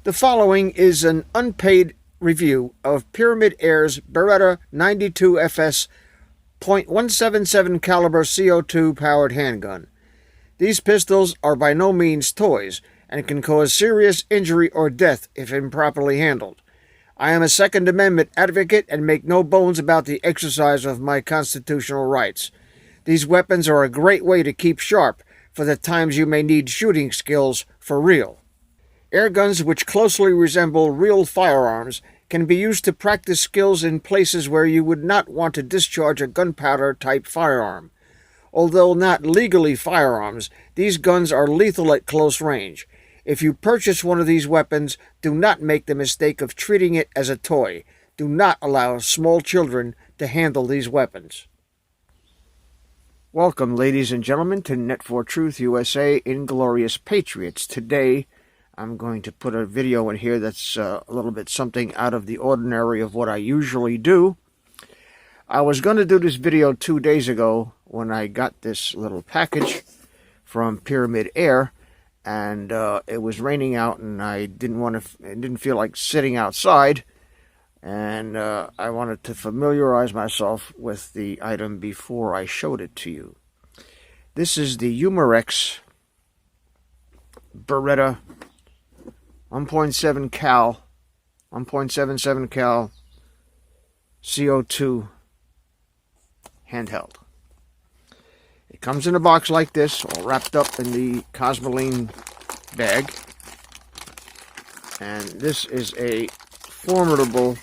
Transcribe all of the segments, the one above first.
The following is an unpaid review of pyramYdair's Beretta 92FS .177 caliber CO2 powered handgun. These pistols are by no means toys and can cause serious injury or death if improperly handled. I am a Second Amendment advocate and make no bones about the exercise of my constitutional rights. These weapons are a great way to keep sharp for the times you may need shooting skills for real. Air guns, which closely resemble real firearms, can be used to practice skills in places where you would not want to discharge a gunpowder-type firearm. Although not legally firearms, these guns are lethal at close range. If you purchase one of these weapons, do not make the mistake of treating it as a toy. Do not allow small children to handle these weapons. Welcome, ladies and gentlemen, to Net4Truth USA Inglorious Patriots. Today, I'm going to put a video in here that's a little bit something out of the ordinary of what I usually do. I was going to do this video 2 days ago when I got this little package from pyramYdair, and it was raining out, and I didn't feel like sitting outside, and I wanted to familiarize myself with the item before I showed it to you. This is the Umarex Beretta 1.77 cal CO2 handheld. It comes in a box like this, all wrapped up in the Cosmoline bag. And this is a formidable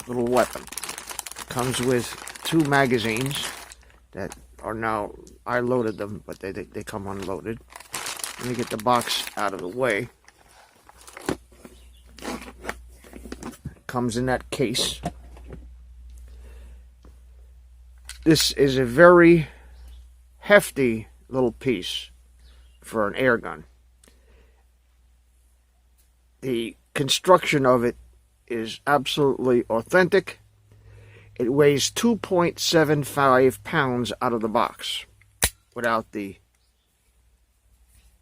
little weapon. It comes with 2 magazines that are now, I loaded them, but they come unloaded. Let me get the box out of the way. Comes in that case. This is a very hefty little piece for an air gun. The construction of it is absolutely authentic. It weighs 2.75 pounds out of the box without the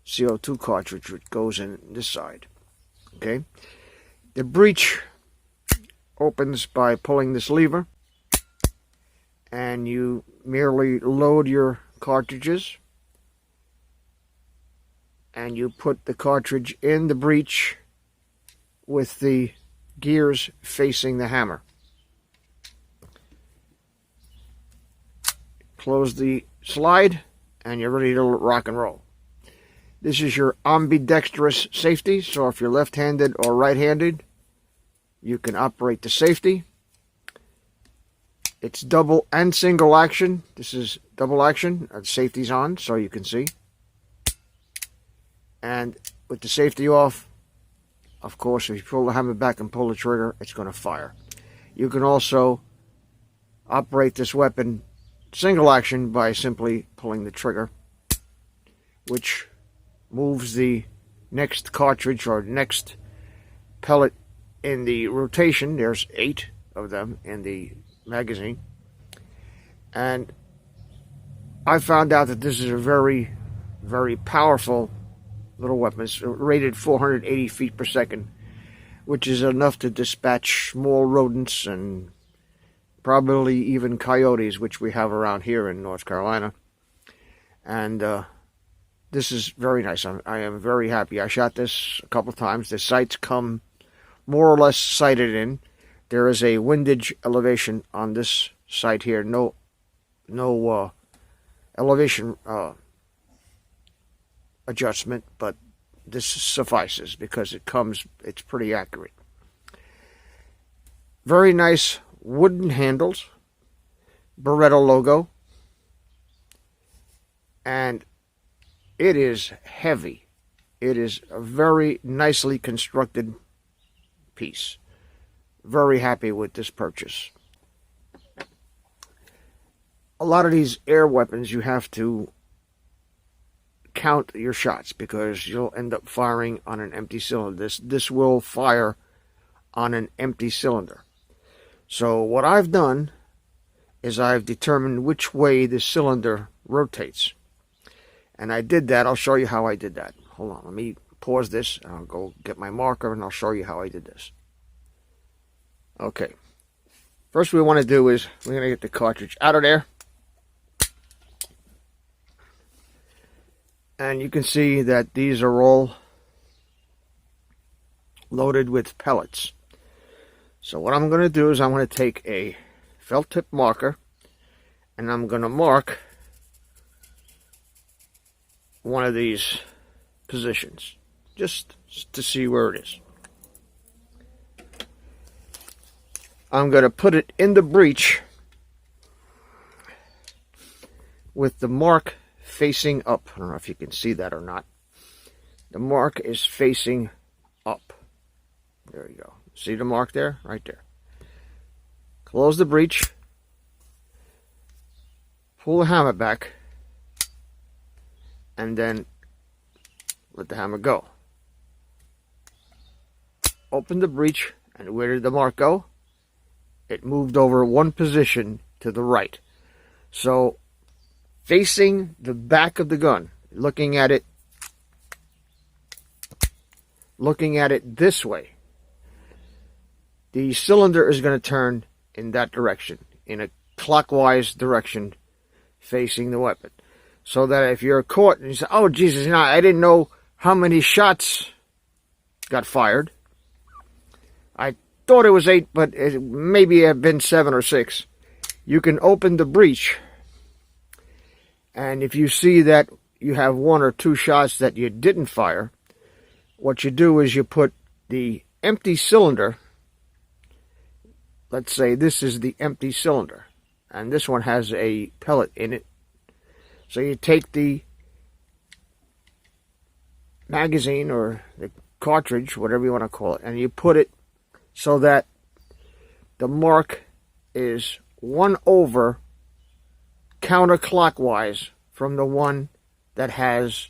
CO2 cartridge which goes in this side. Okay, the breech opens by pulling this lever, and you merely load your cartridges, and you put the cartridge in the breech with the gears facing the hammer. Close the slide, and you're ready to rock and roll. This is your ambidextrous safety, so if you're left-handed or right-handed, you can operate the safety. It's double and single action. This is double action. The safety's on, so you can see. And with the safety off, of course, if you pull the hammer back and pull the trigger, it's going to fire. You can also operate this weapon single action by simply pulling the trigger, which moves the next cartridge or next pellet in the rotation. There's 8 of them in the magazine. And I found out that this is a very, very powerful little weapon. It's rated 480 feet per second, which is enough to dispatch small rodents and probably even coyotes, which we have around here in North Carolina. And this is very nice. I am very happy. I shot this a couple times. The sights come more or less sighted in. There is a windage elevation on this sight here. No elevation adjustment, but this suffices because it's pretty accurate. Very nice wooden handles, Beretta logo, and it is heavy. It is a very nicely constructed piece. Very happy with this purchase. A lot of these air weapons, you have to count your shots because you'll end up firing on an empty cylinder. This will fire on an empty cylinder. So what I've done is I've determined which way the cylinder rotates. And I did that. I'll show you how I did that. Hold on, let me pause this and I'll go get my marker and I'll show you how I did this. Okay. First we want to do is we're going to get the cartridge out of there. And you can see that these are all loaded with pellets. So what I'm going to do is I'm going to take a felt tip marker and I'm going to mark one of these positions just to see where it is. I'm going to put it in the breech with the mark facing up. I don't know if you can see that or not. The mark is facing up. There you go. See the mark there? Right there. Close the breech. Pull the hammer back. And then let the hammer go. Open the breech. And where did the mark go? It moved over one position to the right. So facing the back of the gun, looking at it this way, the cylinder is going to turn in that direction, in a clockwise direction facing the weapon. So that if you're caught and you say, oh Jesus, I didn't know how many shots got fired. I thought it was 8, but it maybe have been 7 or 6. You can open the breech, and if you see that you have 1 or 2 shots that you didn't fire, what you do is you put the empty cylinder. Let's say this is the empty cylinder, and this one has a pellet in it. So you take the magazine or the cartridge, whatever you want to call it, and you put it so that the mark is 1 over counterclockwise from the one that has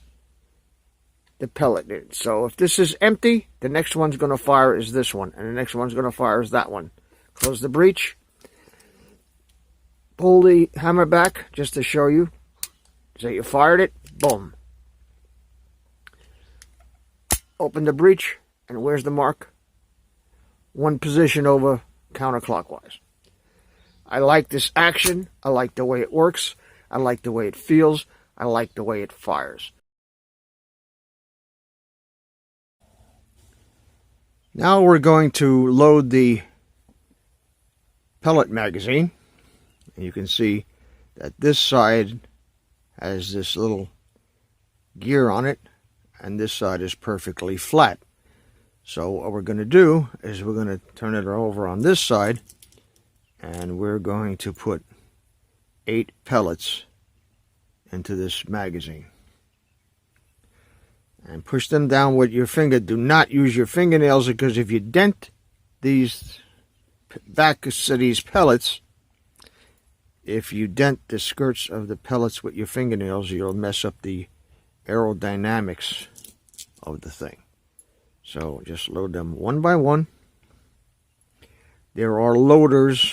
the pellet in it. So if this is empty, the next one's going to fire is this one, and the next one's going to fire is that one. Close the breech. Pull the hammer back just to show you. So you fired it. Boom. Open the breech, and where's the mark? 1 position over counterclockwise. I like this action. I like the way it works. I like the way it feels. I like the way it fires. Now we're going to load the pellet magazine. And you can see that this side has this little gear on it, and this side is perfectly flat. So what we're going to do is we're going to turn it over on this side, and we're going to put 8 pellets into this magazine. And push them down with your finger. Do not use your fingernails, because if you dent these backs of these pellets, if you dent the skirts of the pellets with your fingernails, you'll mess up the aerodynamics of the thing. So just load them one by one. There are loader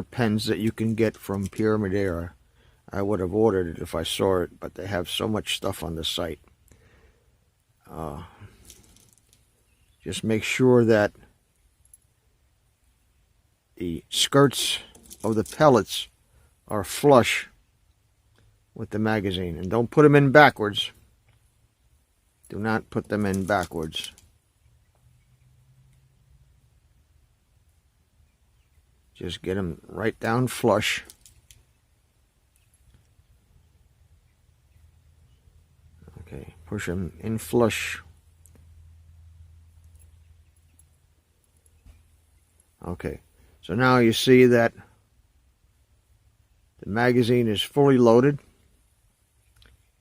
pens that you can get from pyramYdair. I would have ordered it if I saw it, but they have so much stuff on the site. Just make sure that the skirts of the pellets are flush with the magazine, and don't put them in backwards. Do not put them in backwards. Just get them right down flush. Okay, push them in flush. Okay, so now you see that the magazine is fully loaded,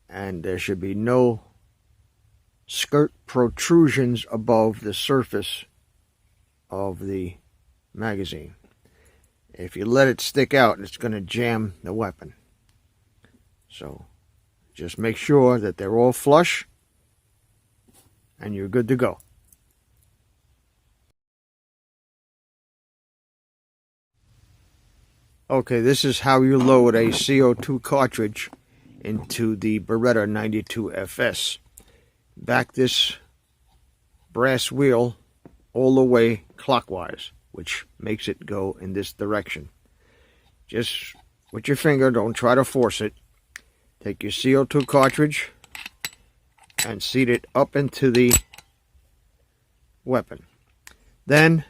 and there should be no skirt protrusions above the surface of the magazine. If you let it stick out, it's going to jam the weapon. So just make sure that they're all flush, and you're good to go. Okay, this is how you load a CO2 cartridge into the Beretta 92FS. back this brass wheel all the way clockwise, which makes it go in this direction. Just with your finger, don't try to force it. Take your CO2 cartridge and seat it up into the weapon. Then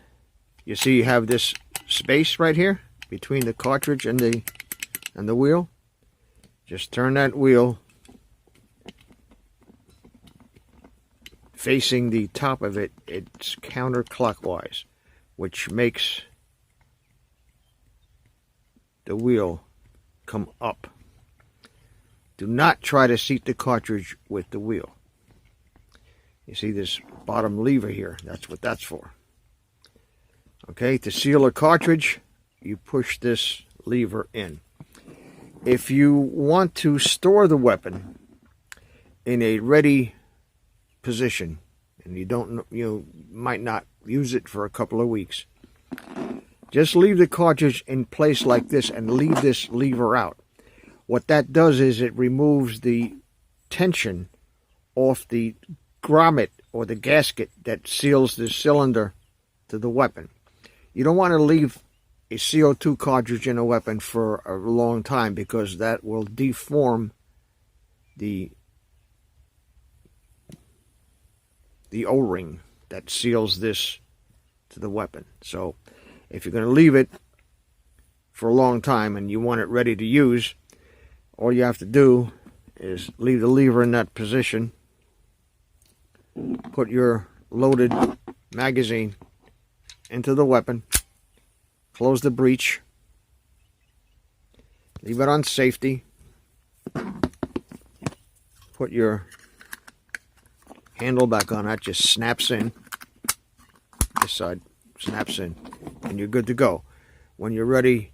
you see you have this space right here between the cartridge and the wheel. Just turn that wheel facing the top of it. It's counterclockwise, which makes the wheel come up. Do not try to seat the cartridge with the wheel. You see this bottom lever here? That's what that's for. Okay, to seal a cartridge, you push this lever in. If you want to store the weapon in a ready position, and you might not use it for a couple of weeks, just leave the cartridge in place like this and leave this lever out. What that does is it removes the tension off the grommet or the gasket that seals the cylinder to the weapon. You don't want to leave a CO2 cartridge in a weapon for a long time, because that will deform the O-ring that seals this to the weapon. So if you're going to leave it for a long time and you want it ready to use, all you have to do is leave the lever in that position, put your loaded magazine into the weapon, close the breech, leave it on safety, put your handle back on. That just snaps in. This side snaps in, and you're good to go. When you're ready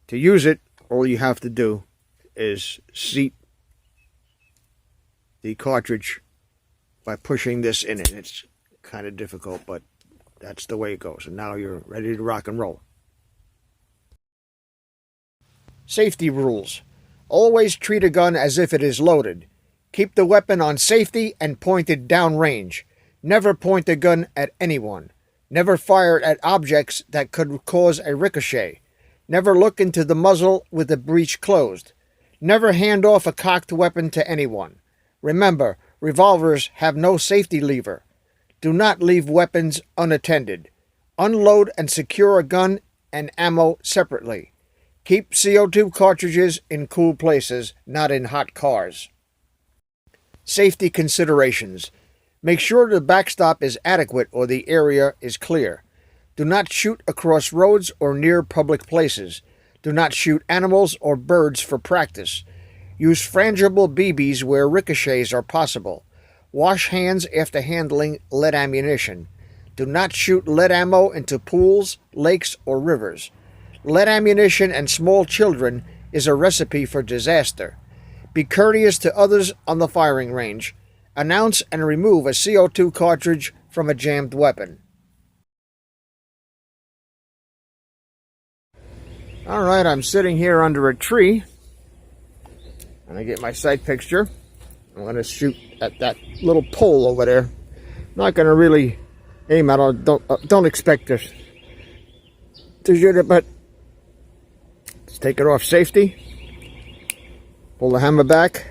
to use it, all you have to do is seat the cartridge by pushing this in it. It's kind of difficult, but that's the way it goes. And now you're ready to rock and roll. Safety rules. Always treat a gun as if it is loaded. Keep the weapon on safety and pointed downrange. Never point the gun at anyone. Never fire at objects that could cause a ricochet. Never look into the muzzle with the breech closed. Never hand off a cocked weapon to anyone. Remember, revolvers have no safety lever. Do not leave weapons unattended. Unload and secure a gun and ammo separately. Keep CO2 cartridges in cool places, not in hot cars. Safety considerations. Make sure the backstop is adequate or the area is clear. Do not shoot across roads or near public places. Do not shoot animals or birds for practice. Use frangible BBs where ricochets are possible. Wash hands after handling lead ammunition. Do not shoot lead ammo into pools, lakes, or rivers. Lead ammunition and small children is a recipe for disaster. Be courteous to others on the firing range. Announce and remove a CO2 cartridge from a jammed weapon. Alright, I'm sitting here under a tree, and I get my sight picture. I'm going to shoot at that little pole over there. Not going to really aim at it. Don't expect to shoot it, but let's take it off safety. Pull the hammer back.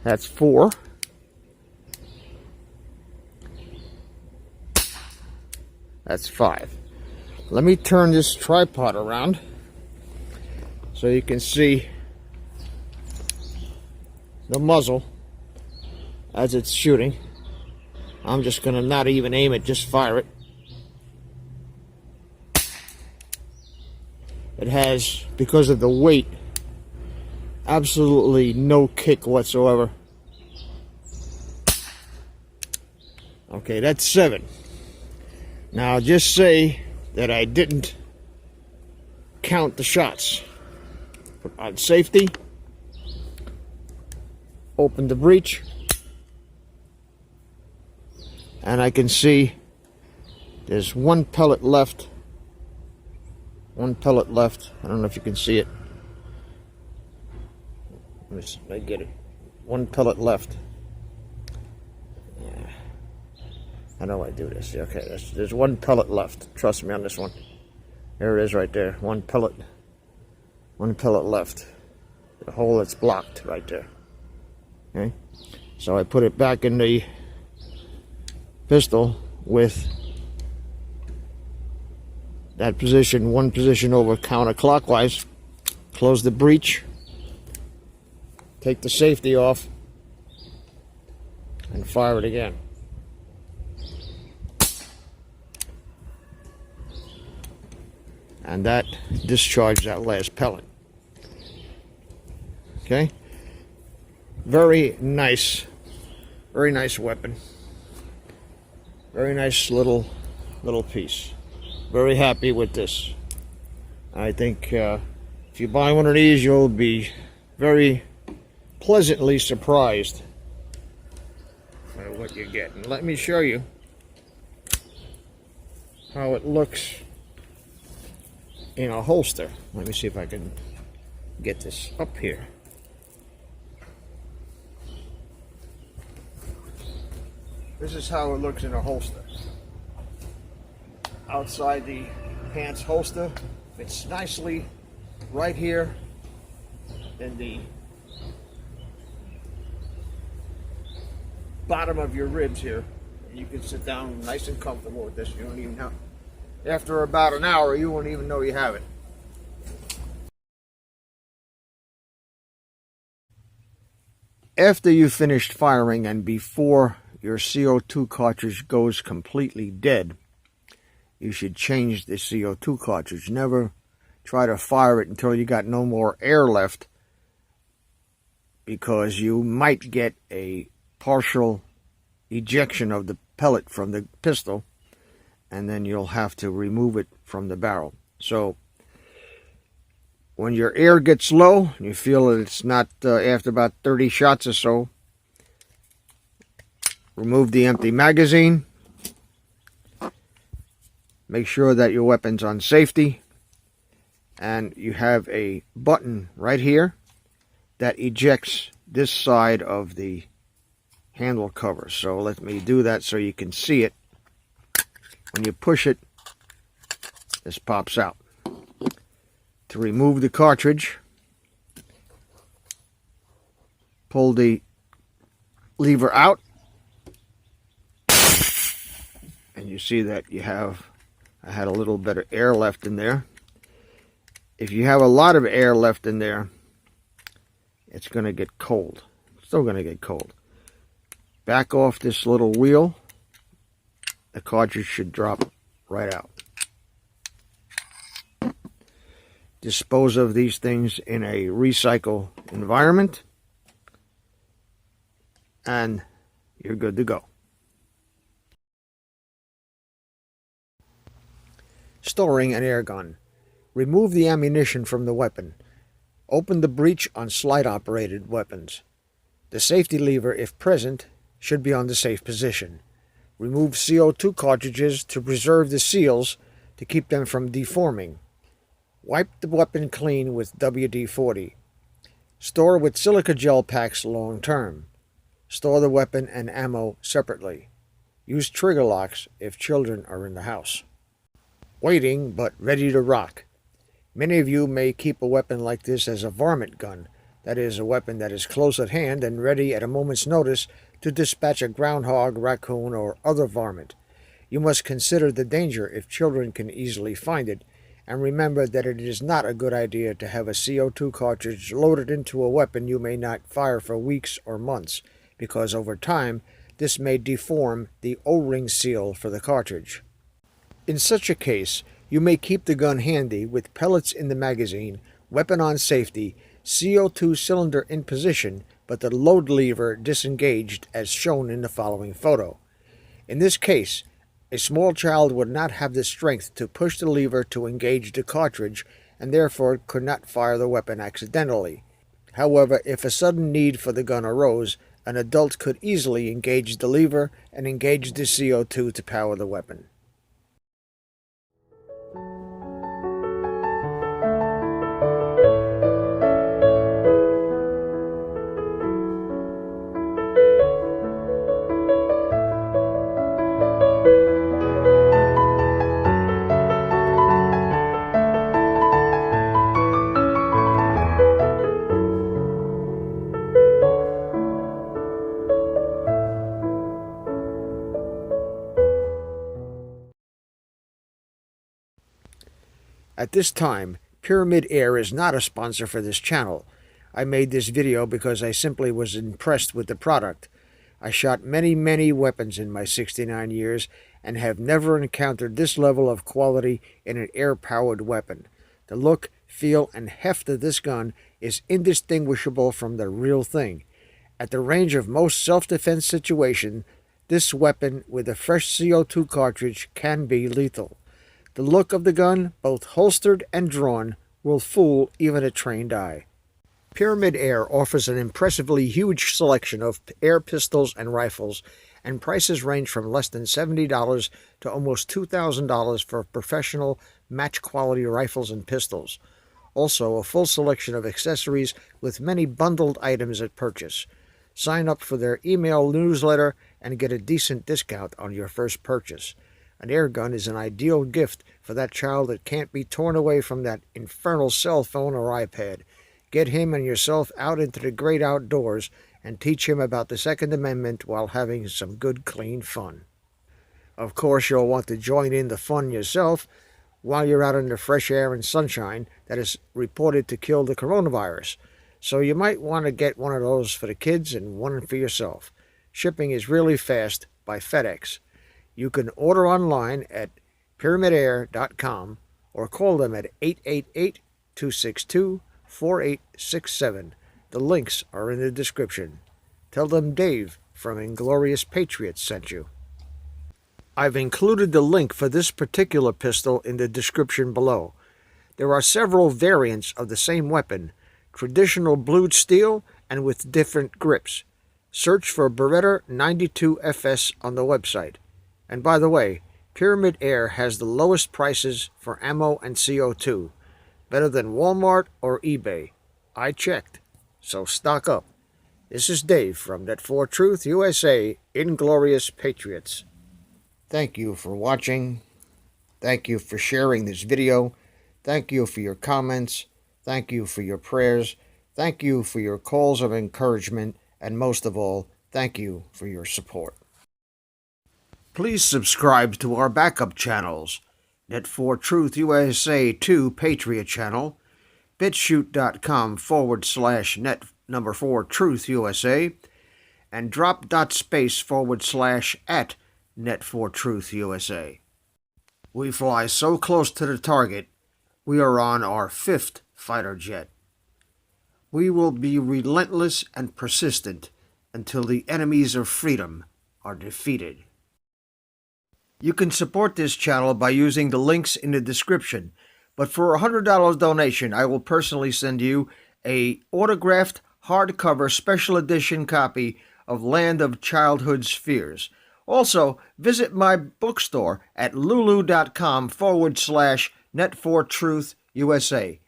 That's 4. That's 5. Let me turn this tripod around so you can see the muzzle as it's shooting. I'm just going to not even aim it, just fire it. It has, because of the weight, absolutely no kick whatsoever. Okay, that's 7. Now just say that I didn't count the shots. Put on safety. Open the breech. And I can see there's 1 pellet left. 1 pellet left. I don't know if you can see it. Let me see if I get it. 1 pellet left. Yeah. I know I do this. Okay, there's 1 pellet left. Trust me on this one. There it is right there. 1 pellet. 1 pellet left. The hole that's blocked right there. Okay. So I put it back in the pistol with that position, 1 position over counterclockwise. Close the breech. Take the safety off. And fire it again. And that discharged that last pellet. Okay? Very nice weapon. Very nice little piece. Very happy with this. I think if you buy one of these, you'll be very pleasantly surprised by what you get. And let me show you how it looks in a holster. Let me see if I can get this up here. This is how it looks in a holster. Outside the pants holster, fits nicely right here in the bottom of your ribs here. You can sit down nice and comfortable with this. You don't even have, after about an hour, you won't even know you have it. After you've finished firing and before your CO2 cartridge goes completely dead, you should change the CO2 cartridge. Never try to fire it until you got no more air left, because you might get a partial ejection of the pellet from the pistol, and then you'll have to remove it from the barrel. So when your air gets low, and you feel that it's not after about 30 shots or so, remove the empty magazine. Make sure that your weapon's on safety, and you have a button right here that ejects this side of the handle cover. So let me do that so you can see it. When you push it, this pops out. To remove the cartridge, pull the lever out, and you see that I had a little bit of air left in there. If you have a lot of air left in there, it's going to get cold. It's still going to get cold. Back off this little wheel. The cartridge should drop right out. Dispose of these things in a recycle environment, and you're good to go. Storing an air gun. Remove the ammunition from the weapon. Open the breech on slide-operated weapons. The safety lever, if present, should be on the safe position. Remove CO2 cartridges to preserve the seals to keep them from deforming. Wipe the weapon clean with WD-40. Store with silica gel packs long term. Store the weapon and ammo separately. Use trigger locks if children are in the house. Waiting but ready to rock. Many of you may keep a weapon like this as a varmint gun. That is, a weapon that is close at hand and ready at a moment's notice to dispatch a groundhog, raccoon, or other varmint. You must consider the danger if children can easily find it, and remember that it is not a good idea to have a CO2 cartridge loaded into a weapon you may not fire for weeks or months, because over time this may deform the O-ring seal for the cartridge. In such a case, you may keep the gun handy with pellets in the magazine, weapon on safety, CO2 cylinder in position, but the load lever disengaged as shown in the following photo. In this case, a small child would not have the strength to push the lever to engage the cartridge and therefore could not fire the weapon accidentally. However, if a sudden need for the gun arose, an adult could easily engage the lever and engage the CO2 to power the weapon. At this time, pyramYdair is not a sponsor for this channel. I made this video because I simply was impressed with the product. I shot many weapons in my 69 years and have never encountered this level of quality in an air-powered weapon. The look, feel, and heft of this gun is indistinguishable from the real thing. At the range of most self-defense situations, this weapon with a fresh CO2 cartridge can be lethal. The look of the gun, both holstered and drawn, will fool even a trained eye. pyramYdair offers an impressively huge selection of air pistols and rifles, and prices range from less than $70 to almost $2,000 for professional, match-quality rifles and pistols. Also, a full selection of accessories with many bundled items at purchase. Sign up for their email newsletter and get a decent discount on your first purchase. An air gun is an ideal gift for that child that can't be torn away from that infernal cell phone or iPad. Get him and yourself out into the great outdoors and teach him about the Second Amendment while having some good, clean fun. Of course, you'll want to join in the fun yourself while you're out in the fresh air and sunshine that is reported to kill the coronavirus. So you might want to get one of those for the kids and one for yourself. Shipping is really fast by FedEx. You can order online at pyramYdair.com or call them at 888-262-4867. The links are in the description. Tell them Dave from Inglorious Patriots sent you. I've included the link for this particular pistol in the description below. There are several variants of the same weapon, traditional blued steel and with different grips. Search for Beretta 92FS on the website. And by the way, pyramYdair has the lowest prices for ammo and CO2, better than Walmart or eBay. I checked, so stock up. This is Dave from Net4 Truth USA, Inglorious Patriots. Thank you for watching. Thank you for sharing this video. Thank you for your comments. Thank you for your prayers. Thank you for your calls of encouragement. And most of all, thank you for your support. Please subscribe to our backup channels, Net4 Truth USA 2 Patriot channel, BitChute.com/net4 Truth USA, and drop.space/ Net4 Truth USA. We fly so close to the target, we are on our 5th fighter jet. We will be relentless and persistent until the enemies of freedom are defeated. You can support this channel by using the links in the description, but for a $100 donation, I will personally send you a autographed hardcover special edition copy of Land of Childhood's Fears. Also, visit my bookstore at lulu.com/Net4 Truth USA.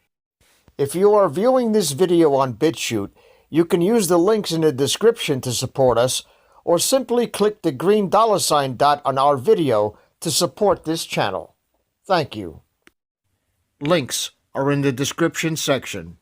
If you are viewing this video on BitChute, you can use the links in the description to support us, or simply click the green $ dot on our video to support this channel. Thank you. Links are in the description section.